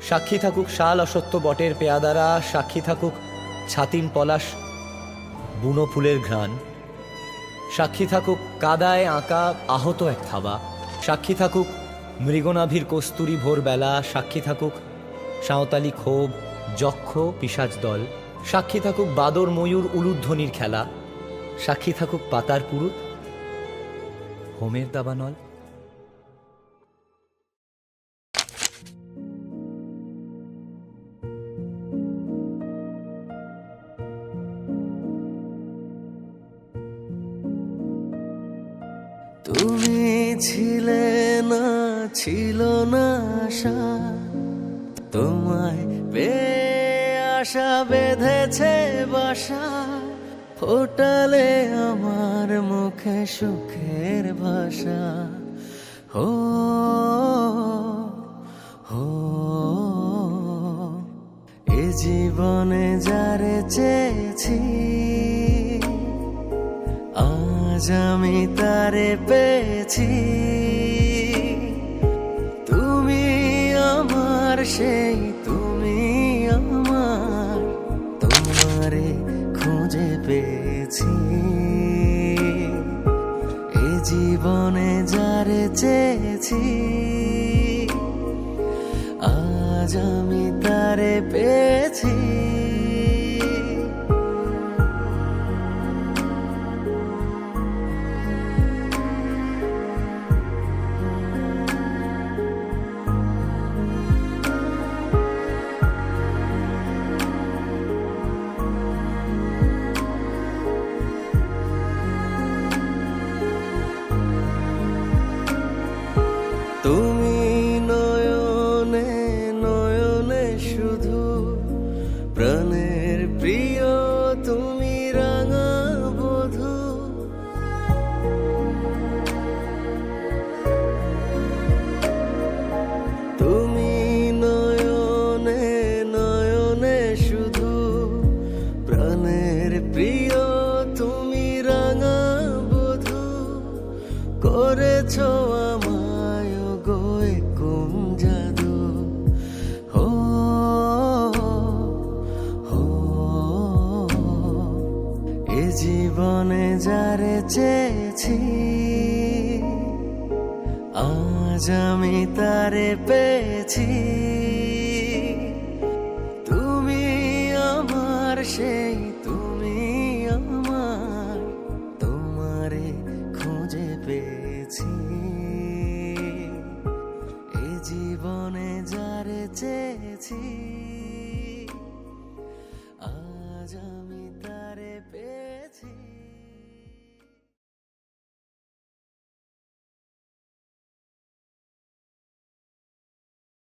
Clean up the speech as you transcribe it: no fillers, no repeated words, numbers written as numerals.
সাক্ষী থাকুক শাল অসত্য বটের পেয়াদারা, সাক্ষী থাকুক ছাতিম পলাশ বুনো ফুলের ঘ্রাণ, সাক্ষী থাকুক কাদায় আঁকা আহত এক থাবা, সাক্ষী থাকুক মৃগনাভির কস্তুরী ভোরবেলা, সাক্ষী থাকুক সাঁওতালি ক্ষোভ যক্ষ পিশাচ দল, সাক্ষী থাকুক বাদর ময়ূর উলুধ্বনির খেলা, সাক্ষী থাকুক পাতার পুরুত হোমের দাবানল। তুমি ছিলে না, ছিল না আশা, তোমায় পেয়ে আশা বেঁধেছে বাসা, ফোটালে আমার মুখে সুখের ভাষা। হো হো এ জীবনে যারে চেয়েছি, আজ আমি তারে পেয়েছি। তুমি আমার সেই, তুমি আমার, তোমারে খুঁজে পেয়েছি। এ জীবনে যারে চেয়েছি, আজ আমি তারে পেয়েছি। তুমি নয়নে নয়নে শুধু প্রাণের প্রিয়, তুমি রাঙা বধূ। তুমি নয়নে নয়নে শুধু প্রাণের প্রিয়, তুমি রাঙা বধূ। করেছো আমায় গো কোন জাদু। হো হো এ জীবনে যারে চেয়েছি, আজ আমি তারে পেয়েছি। তুমি আমার সেই, তুমি আমার, তোমারে খুঁজে পেয়েছি। এ জীবনে যারে চেয়েছি।